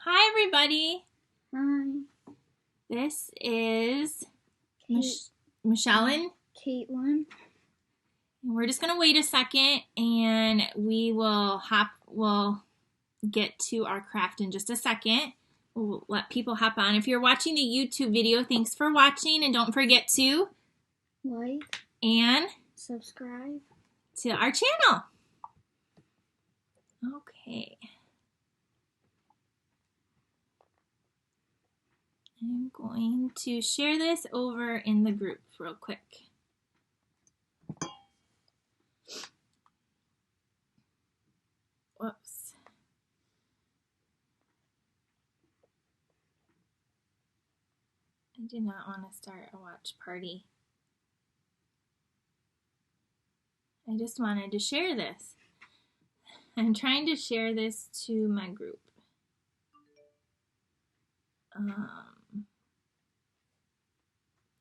Hi, everybody. Hi. This is Michelle and Kaitlynne. we're just gonna wait a second, and we'll get to our craft in just a second. We'll let people hop on. If you're watching the YouTube video, thanks for watching, and don't forget to like and subscribe to our channel. Okay. I'm going to share this over in the group real quick. Whoops. I did not want to start a watch party. I just wanted to share this. I'm trying to share this to my group.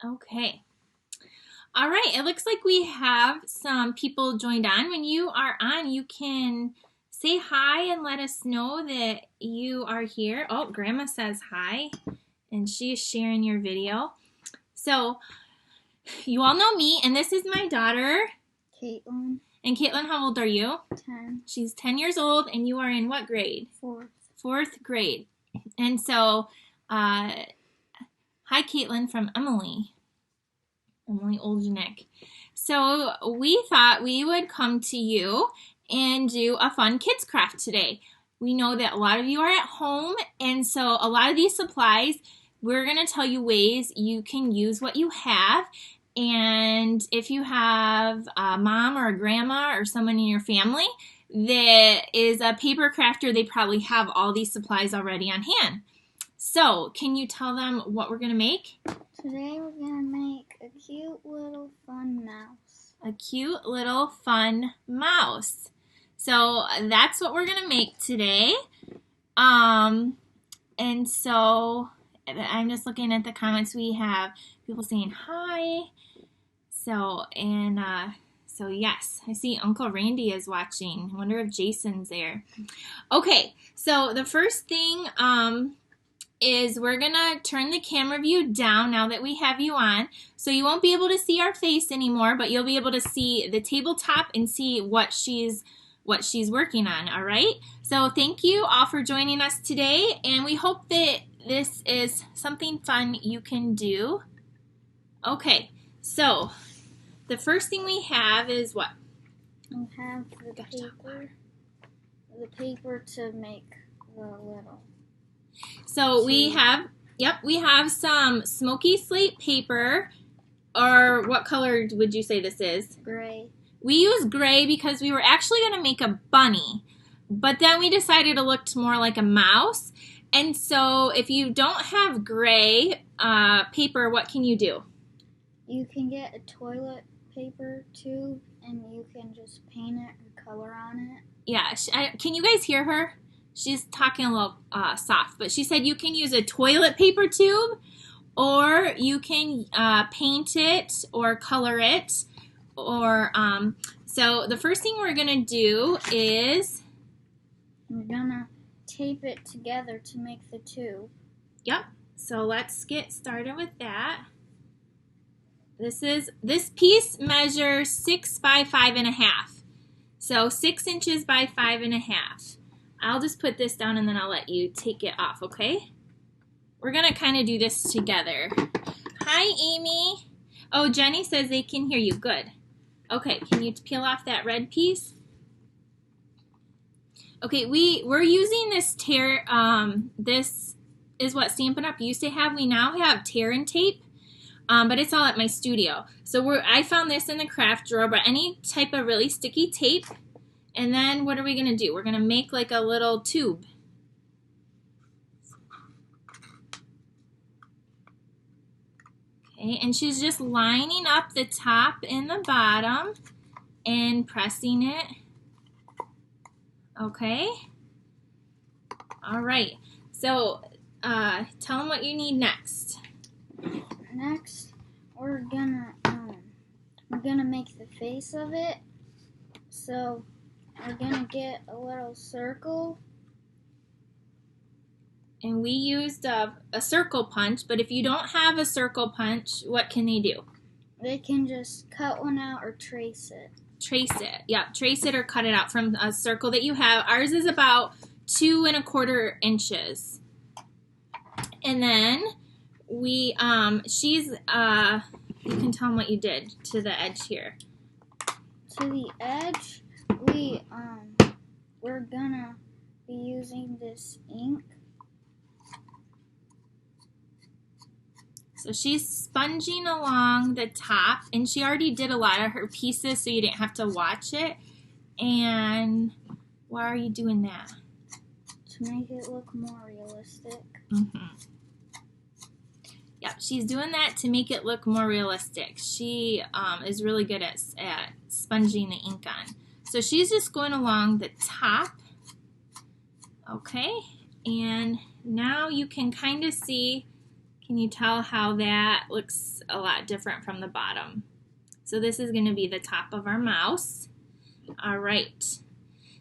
Okay. All right, it looks like we have some people joined on. When you are on, you can say hi and let us know that you are here. Oh, Grandma says hi, and she's sharing your video. So, you all know me, and this is my daughter, Kaitlynne. And Kaitlynne, how old are you? 10. She's 10 years old, and you are in what grade? 4th. 4th grade. And so, hi, Kaitlynne from Emily Oljanik. So we thought we would come to you and do a fun kids craft today. We know that a lot of you are at home, and so a lot of these supplies, we're going to tell you ways you can use what you have. And if you have a mom or a grandma or someone in your family that is a paper crafter, they probably have all these supplies already on hand. So, can you tell them what we're going to make? Today we're going to make a cute little fun mouse. A cute little fun mouse. So, that's what we're going to make today. And so, I'm just looking at the comments. We have people saying hi. So yes, I see Uncle Randy is watching. I wonder if Jason's there. Okay, so the first thing is we're gonna turn the camera view down now that we have you on. So you won't be able to see our face anymore, but you'll be able to see the tabletop and see what she's working on, all right? So thank you all for joining us today, and we hope that this is something fun you can do. Okay, so the first thing we have is what? We have the paper to make the little. So we have some smoky slate paper, or what color would you say this is? Gray. We use gray because we were actually going to make a bunny, but then we decided it looked more like a mouse. And so if you don't have gray paper, what can you do? You can get a toilet paper tube and you can just paint it or color on it. Yeah, can you guys hear her? She's talking a little soft, but she said you can use a toilet paper tube, or you can paint it or color it, or so the first thing we're gonna do is we're gonna tape it together to make the tube. Yep. So let's get started with that. This piece measures 6 by 5.5. So 6 inches by 5.5. I'll just put this down and then I'll let you take it off, okay? We're gonna kind of do this together. Hi, Amy. Oh, Jenny says they can hear you. Good. Okay, can you peel off that red piece? Okay, we're using this tear. This is what Stampin' Up used to have. We now have tear and tape. But it's all at my studio. So I found this in the craft drawer, but any type of really sticky tape. And then what are we going to do? We're going to make like a little tube. Okay, and she's just lining up the top and the bottom and pressing it. Okay. All right. So tell them what you need next. Next, we're gonna make the face of it. So we're gonna get a little circle And we used a circle punch, but if you don't have a circle punch, what can they do? They can just cut one out or trace it. Trace it. Yep, trace it or cut it out from a circle that you have. Ours is about 2¼ inches. And then we, you can tell them what you did to the edge here. To the edge, we're gonna be using this ink. So she's sponging along the top, and she already did a lot of her pieces, so you didn't have to watch it. And why are you doing that? To make it look more realistic. Mm-hmm. Yep, she's doing that to make it look more realistic. She is really good at sponging the ink on. So she's just going along the top. Okay, and now you can kind of see, can you tell how that looks a lot different from the bottom? So this is going to be the top of our mouse. All right,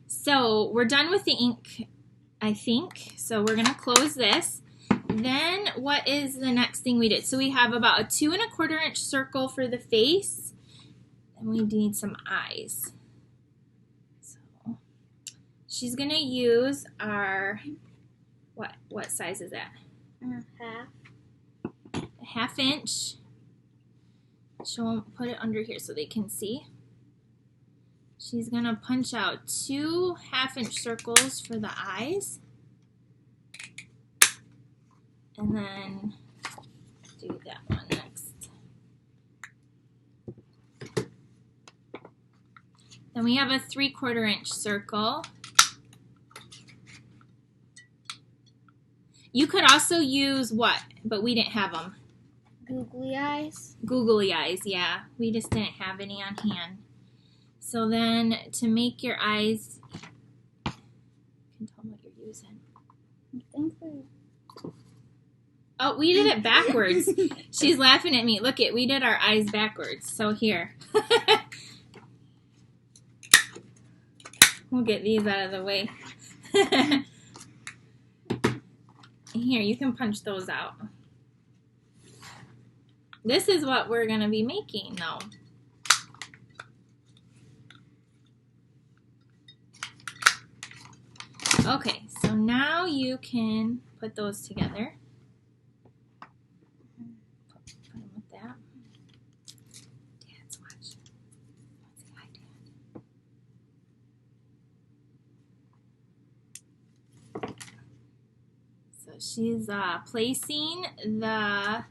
so we're done with the ink, I think. So we're going to close this. Then what is the next thing we did? So we have about a 2¼ inch circle for the face, and we need some eyes. So she's going to use our, what size is that? Half. A 1/2 inch. She'll put it under here so they can see. She's going to punch out 2 1/2 inch circles for the eyes. And then do that one next. Then we have a 3/4 inch circle. You could also use what? But we didn't have them. Googly eyes. Googly eyes, yeah. We just didn't have any on hand. So then to make your eyes, you can tell them what you're using. I think we... Oh, we did it backwards. She's laughing at me. Look it, we did our eyes backwards. So here. We'll get these out of the way. Here, you can punch those out. This is what we're going to be making, though. Okay, so now you can put those together. Put them with that. Dad's watching. Say hi, Dad. So she's placing the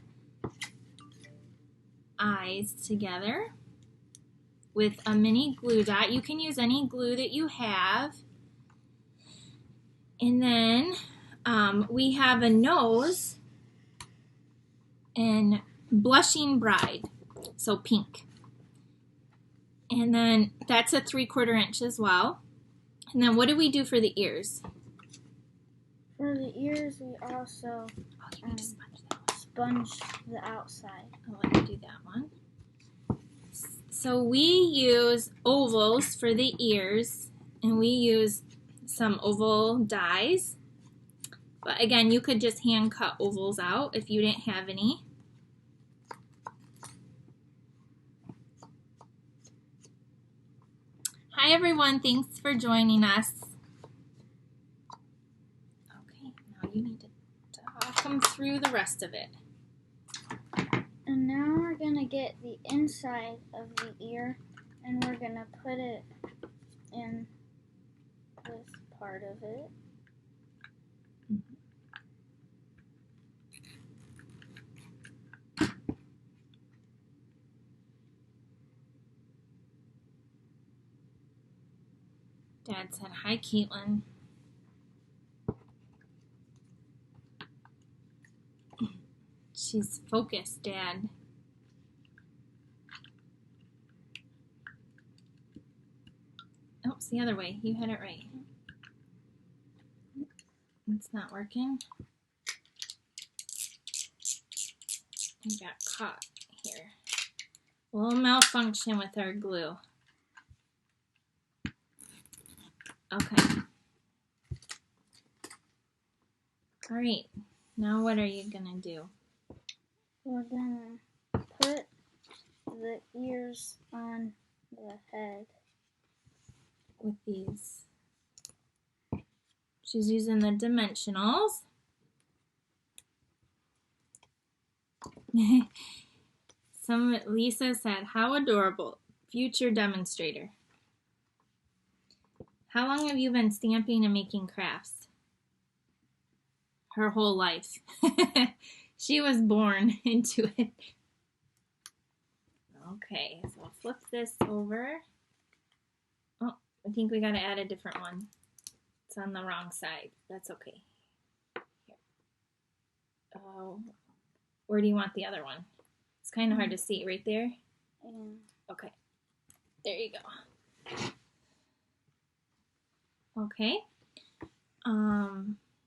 eyes together with a mini glue dot. You can use any glue that you have. And then we have a nose and blushing bride, so pink. And then that's a 3/4 inch as well. And then what do we do for the ears? For the ears, we also sponge the outside. I'll let you do that one. So we use ovals for the ears, and we use some oval dies. But again, you could just hand cut ovals out if you didn't have any. Hi everyone, thanks for joining us. Okay, now you need to talk them through the rest of it. And now we're going to get the inside of the ear and we're going to put it in this part of it. Dad said, hi, Kaitlynne. She's focused, Dad. Oh, it's the other way. You had it right. It's not working. I got caught here. A little malfunction with our glue. Okay. All right, now what are you gonna do? We're gonna put the ears on the head. With these. She's using the dimensionals. Lisa said, how adorable. Future demonstrator. How long have you been stamping and making crafts? Her whole life. She was born into it. Okay, so I'll flip this over. Oh, I think we gotta add a different one. It's on the wrong side. That's okay. Here. Oh, where do you want the other one? It's kind of hard to see. Right there? Okay. There you go. Okay.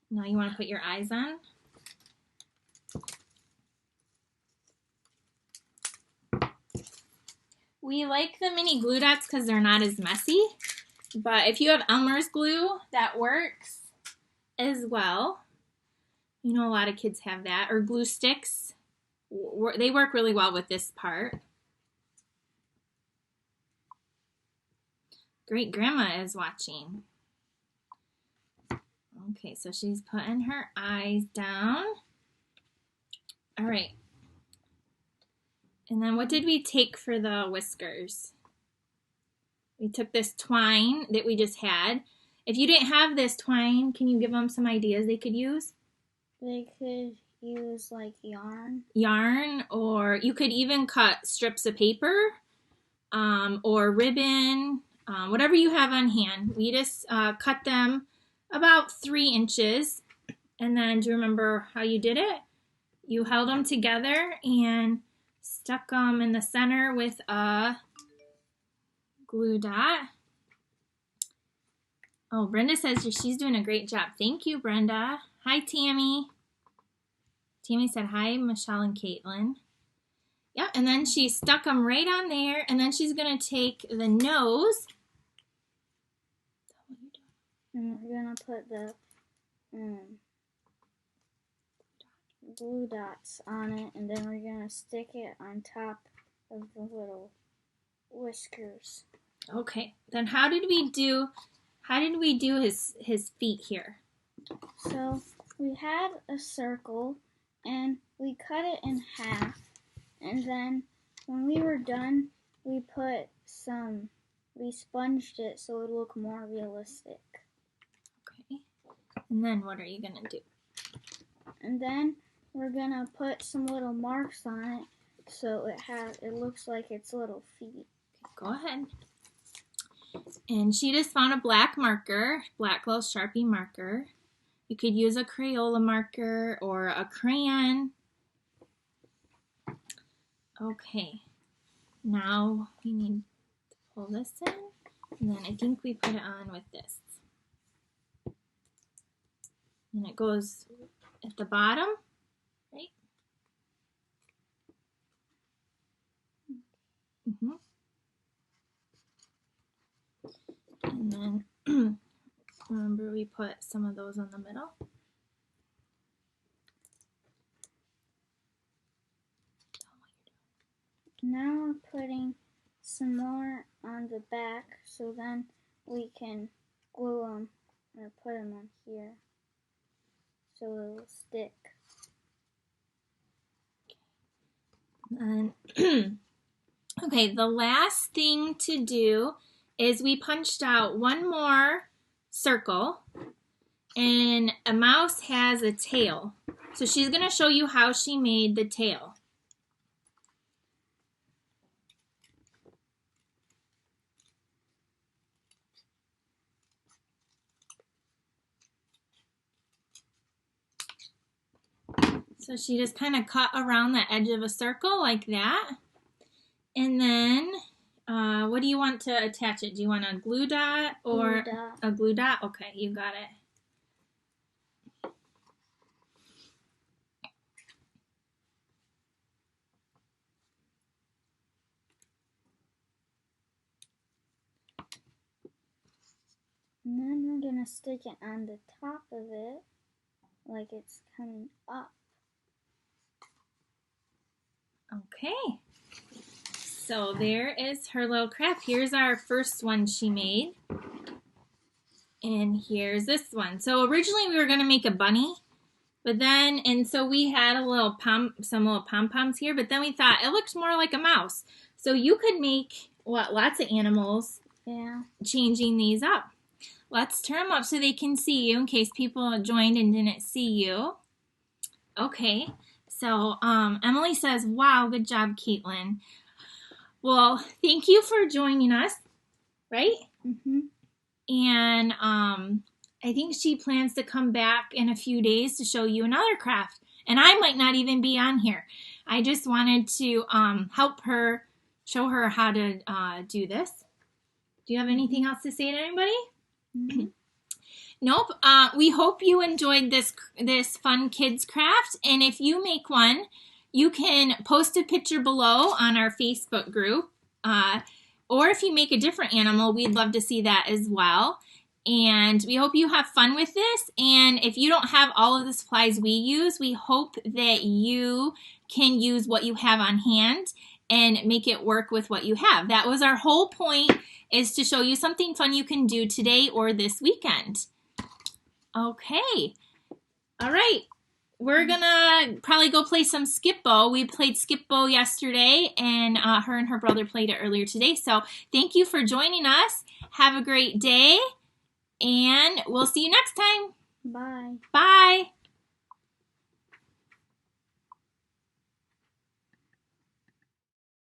Now you want to put your eyes on. We like the mini glue dots because they're not as messy. But if you have Elmer's glue, that works as well. You know, a lot of kids have that. Or glue sticks. They work really well with this part. Great grandma is watching. Okay, so she's putting her eyes down. All right. And then what did we take for the whiskers? We took this twine that we just had. If you didn't have this twine, can you give them some ideas they could use? They could use like yarn. Yarn, or you could even cut strips of paper or ribbon, whatever you have on hand. We just cut them about 3 inches. And then do you remember how you did it? You held them together and stuck them in the center with a glue dot. Oh, Brenda says she's doing a great job. Thank you, Brenda. Hi, Tammy. Tammy said hi, Michelle and Kaitlynne. Yep, and then she stuck them right on there, and then she's going to take the nose. And we're going to put the glue dots on it, and then we're going to stick it on top of the little whiskers. Okay, then how did we do his feet here? So we had a circle, and we cut it in half, and then when we were done, we sponged it so it would look more realistic. Okay, and then what are you going to do? And then we're going to put some little marks on it so it looks like its little feet. Okay, go ahead. And she just found a black marker, black glow Sharpie marker. You could use a Crayola marker or a crayon. Okay, now we need to pull this in, and then I think we put it on with this. And it goes at the bottom, right? And then remember we put some of those in the middle. Now we're putting some more on the back so then we can glue them or put them on here so it will stick. And okay, the last thing to do is we punched out one more circle, and a mouse has a tail. So she's going to show you how she made the tail. So she just kind of cut around the edge of a circle like that. And then, what do you want to attach it? Do you want a glue dot or a glue dot? Okay, you got it. And then we're going to stick it on the top of it like it's coming up. Okay. So there is her little craft. Here's our first one she made. And here's this one. So originally we were going to make a bunny. But then, and so we had some little pom-poms here. But then we thought it looked more like a mouse. So you could make, lots of animals. Yeah. Changing these up. Let's turn them up so they can see you in case people joined and didn't see you. Okay. So Emily says, wow, good job, Kaitlynne. Well, thank you for joining us, right? Mm-hmm. And I think she plans to come back in a few days to show you another craft. And I might not even be on here. I just wanted to help her, show her how to do this. Do you have anything else to say to anybody? Mm-hmm. Nope. We hope you enjoyed this fun kids craft. And if you make one, you can post a picture below on our Facebook group. Or if you make a different animal, we'd love to see that as well. And we hope you have fun with this. And if you don't have all of the supplies we use, we hope that you can use what you have on hand and make it work with what you have. That was our whole point, is to show you something fun you can do today or this weekend. Okay. All right. We're going to probably go play some skip-bo. We played skip-bo yesterday, and her and her brother played it earlier today. So thank you for joining us. Have a great day, and we'll see you next time. Bye. Bye.